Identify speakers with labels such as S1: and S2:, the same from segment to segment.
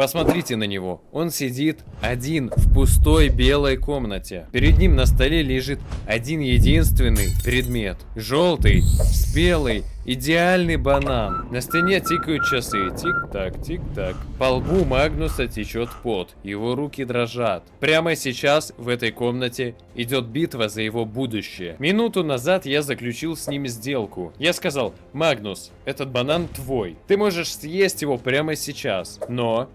S1: Посмотрите на него. Он сидит один в пустой белой комнате. Перед ним на столе лежит один единственный предмет. Желтый, спелый, идеальный банан. На стене тикают часы. Тик-так, тик-так. По лбу Магнуса течет пот. Его руки дрожат. Прямо сейчас в этой комнате идет битва за его будущее. Минуту назад я заключил с ним сделку. Я сказал: Магнус, этот банан твой. Ты можешь съесть его прямо сейчас. Но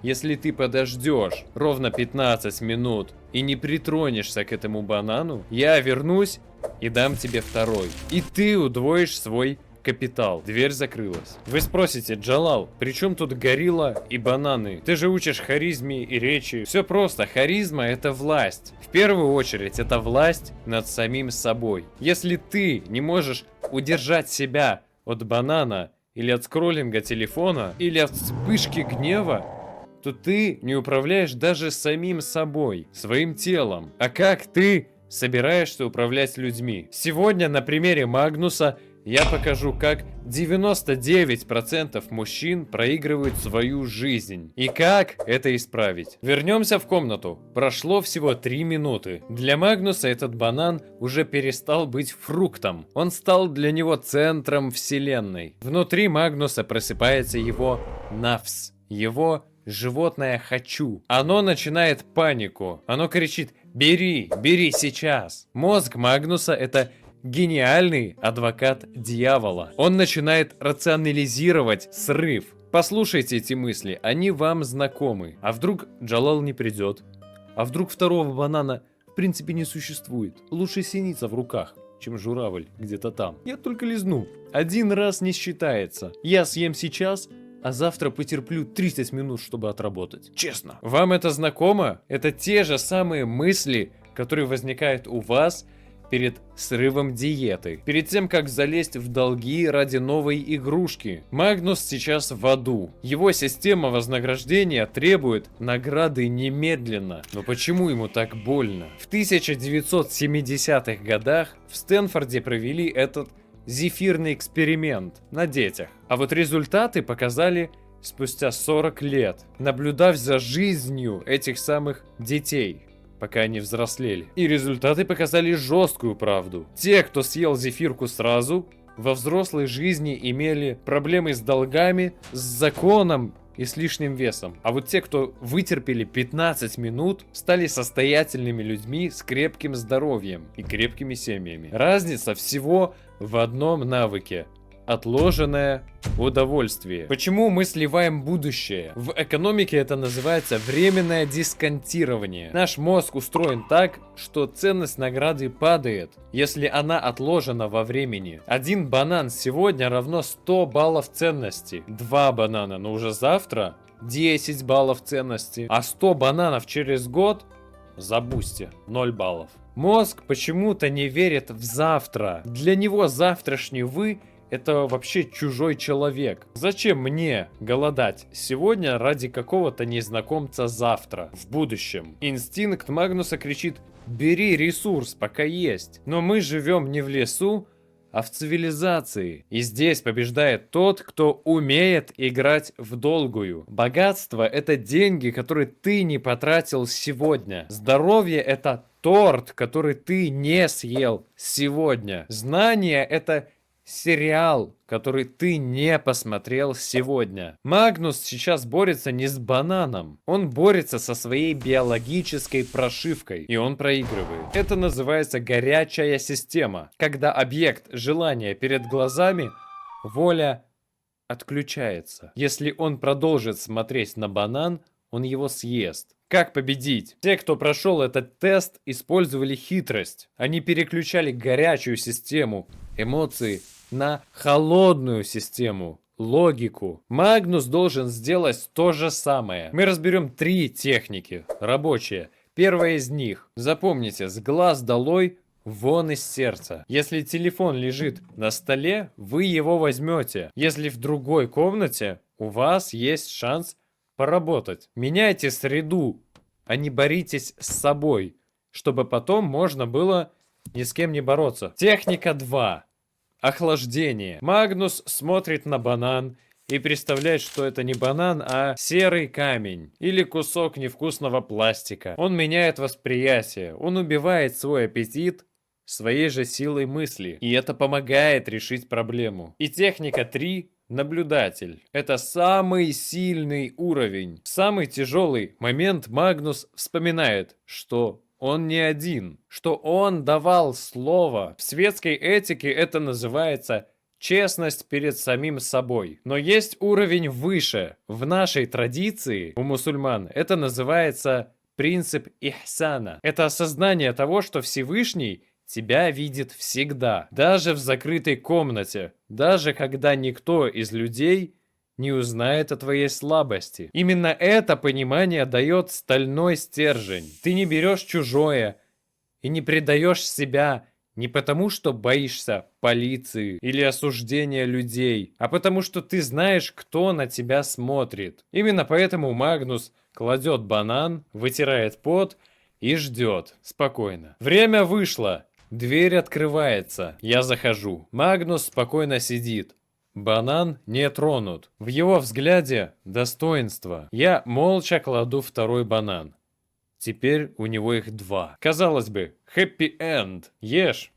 S1: если ты подождешь ровно 15 минут и не притронешься к этому банану, я вернусь и дам тебе второй. И ты удвоишь свой капитал. Дверь закрылась. Вы спросите: Джалал, при чем тут горилла и бананы? Ты же учишь харизме и речи. Все просто. Харизма — это власть. В первую очередь, это власть над самим собой. Если ты не можешь удержать себя от банана, или от скроллинга телефона, или от вспышки гнева, то ты не управляешь даже самим собой, своим телом. А как ты собираешься управлять людьми? Сегодня на примере Магнуса я покажу, как 99% мужчин проигрывают свою жизнь. И как это исправить. Вернемся в комнату. Прошло всего 3 минуты. Для Магнуса этот банан уже перестал быть фруктом. Он стал для него центром вселенной. Внутри Магнуса просыпается его нафс, его животное «хочу». Оно начинает панику. Оно кричит: «Бери, бери сейчас». Мозг Магнуса — это гениальный адвокат дьявола. Он начинает рационализировать срыв. Послушайте эти мысли, они вам знакомы. А вдруг Джалал не придет? А вдруг второго банана в принципе не существует? Лучше синица в руках, чем журавль где-то там. Я только лизну. Один раз не считается. Я съем сейчас, а завтра потерплю 30 минут, чтобы отработать. Честно. Вам это знакомо? Это те же самые мысли, которые возникают у вас перед срывом диеты. Перед тем, как залезть в долги ради новой игрушки. Магнус сейчас в аду. Его система вознаграждения требует награды немедленно. Но почему ему так больно? В 1970-х годах в Стэнфорде провели этот зефирный эксперимент на детях. А вот результаты показали спустя 40 лет, наблюдав за жизнью этих самых детей, пока они взрослели. И результаты показали жесткую правду. Те, кто съел зефирку сразу, во взрослой жизни имели проблемы с долгами, с законом и с лишним весом. А вот те, кто вытерпели 15 минут, стали состоятельными людьми с крепким здоровьем и крепкими семьями. Разница всего в одном навыке: отложенное удовольствие. Почему мы сливаем будущее? В экономике это называется временное дисконтирование. Наш мозг устроен так, что ценность награды падает, если она отложена во времени. Один банан сегодня равно 100 баллов ценности. 2 банана, но уже завтра 10 баллов ценности. А 100 бананов через год — забудьте, 0 баллов. Мозг почему-то не верит в завтра. Для него завтрашний вы — это вообще чужой человек. Зачем мне голодать сегодня ради какого-то незнакомца завтра, в будущем? Инстинкт Магнуса кричит: бери ресурс, пока есть. Но мы живем не в лесу, а в цивилизации. И здесь побеждает тот, кто умеет играть в долгую. Богатство — это деньги, которые ты не потратил сегодня. Здоровье — это торт, который ты не съел сегодня. Знание — это сериал, который ты не посмотрел сегодня. Магнус сейчас борется не с бананом. Он борется со своей биологической прошивкой. И он проигрывает. Это называется горячая система. Когда объект желания перед глазами, воля отключается. Если он продолжит смотреть на банан, он его съест. Как победить? Те, кто прошел этот тест, использовали хитрость. Они переключали горячую систему, эмоции, на холодную систему, логику. Магнус должен сделать то же самое. Мы разберем 3 техники рабочие. Первая из них. Запомните: с глаз долой, вон из сердца. Если телефон лежит на столе, вы его возьмете. Если в другой комнате, у вас есть шанс поработать. Меняйте среду, а не боритесь с собой, чтобы потом можно было ни с кем не бороться. Техника 2. Охлаждение. Магнус смотрит на банан и представляет, что это не банан, а серый камень или кусок невкусного пластика. Он меняет восприятие, он убивает свой аппетит своей же силой мысли, и это помогает решить проблему. И техника 3. Наблюдатель. Это самый сильный уровень. В самый тяжелый момент Магнус вспоминает, что он не один, что он давал слово. В светской этике это называется честность перед самим собой. Но есть уровень выше. В нашей традиции у мусульман это называется принцип ихсана. Это осознание того, что Всевышний тебя видит всегда, даже в закрытой комнате, даже когда никто из людей не узнает о твоей слабости. Именно это понимание дает стальной стержень. Ты не берешь чужое и не предаешь себя не потому, что боишься полиции или осуждения людей, а потому что ты знаешь, кто на тебя смотрит. Именно поэтому Магнус кладет банан, вытирает пот и ждет спокойно. Время вышло. Дверь открывается. Я захожу. Магнус спокойно сидит. Банан не тронут. В его взгляде достоинство. Я молча кладу второй банан. Теперь у него их 2. Казалось бы, хэппи-энд. Ешь.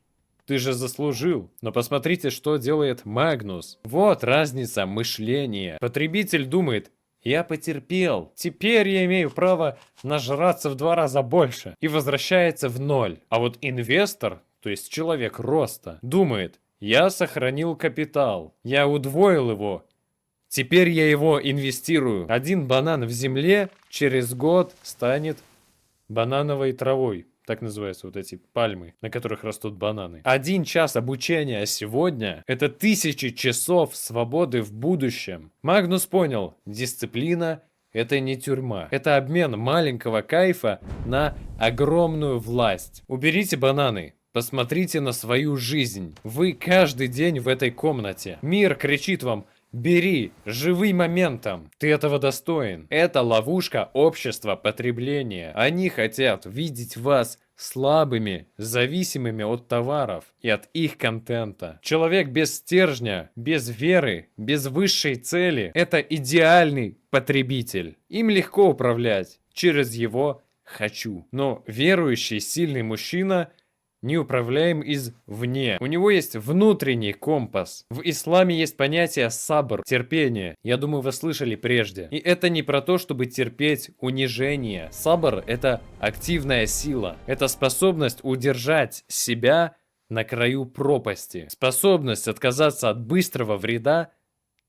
S1: Ты же заслужил. Но посмотрите, что делает Магнус. Вот разница мышления. Потребитель думает: я потерпел. Теперь я имею право нажраться в 2 раза больше. И возвращается в 0. А вот инвестор, то есть человек роста, думает: я сохранил капитал. Я удвоил его. Теперь я его инвестирую. 1 банан в земле через год станет банановой травой. Так называются вот эти пальмы, на которых растут бананы. 1 час обучения сегодня – это 1000 часов свободы в будущем. Магнус понял, дисциплина – это не тюрьма. Это обмен маленького кайфа на огромную власть. Уберите бананы. Посмотрите на свою жизнь. Вы каждый день в этой комнате. Мир кричит вам: бери, живи моментом. Ты этого достоин. Это ловушка общества потребления. Они хотят видеть вас слабыми, зависимыми от товаров и от их контента. Человек без стержня, без веры, без высшей цели – это идеальный потребитель. Им легко управлять через его «хочу». Но верующий, сильный мужчина – не управляем извне. У него есть внутренний компас. В исламе есть понятие сабр, терпение. Я думаю, вы слышали прежде. И это не про то, чтобы терпеть унижение. Сабр – это активная сила. Это способность удержать себя на краю пропасти. Способность отказаться от быстрого вреда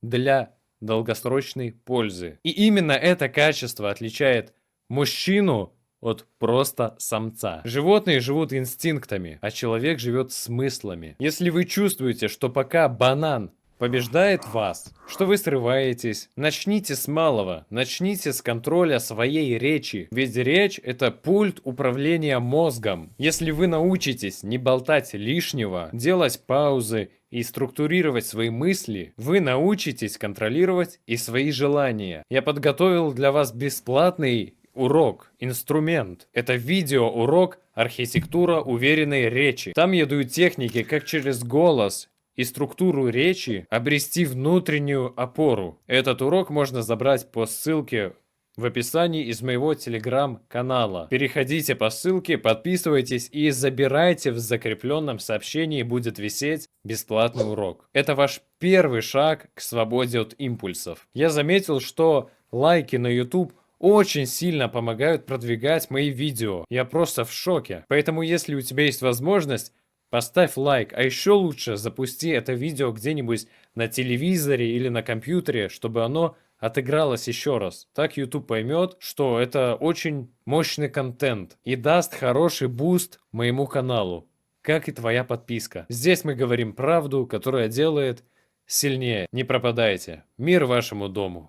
S1: для долгосрочной пользы. И именно это качество отличает мужчину от просто самца. Животные живут инстинктами, а человек живет смыслами. Если вы чувствуете, что пока банан побеждает вас, что вы срываетесь, начните с малого, начните с контроля своей речи. Ведь речь – это пульт управления мозгом. Если вы научитесь не болтать лишнего, делать паузы и структурировать свои мысли, вы научитесь контролировать и свои желания. Я подготовил для вас бесплатный урок, инструмент. Это видеоурок «Архитектура уверенной речи». Там я даю техники, как через голос и структуру речи обрести внутреннюю опору. Этот урок можно забрать по ссылке в описании из моего телеграм-канала. Переходите по ссылке, подписывайтесь и забирайте, в закрепленном сообщении будет висеть бесплатный урок. Это ваш первый шаг к свободе от импульсов. Я заметил, что лайки на YouTube очень сильно помогают продвигать мои видео. Я просто в шоке. Поэтому, если у тебя есть возможность, поставь лайк. А еще лучше запусти это видео где-нибудь на телевизоре или на компьютере, чтобы оно отыгралось еще раз. Так YouTube поймет, что это очень мощный контент и даст хороший буст моему каналу, как и твоя подписка. Здесь мы говорим правду, которая делает сильнее. Не пропадайте. Мир вашему дому.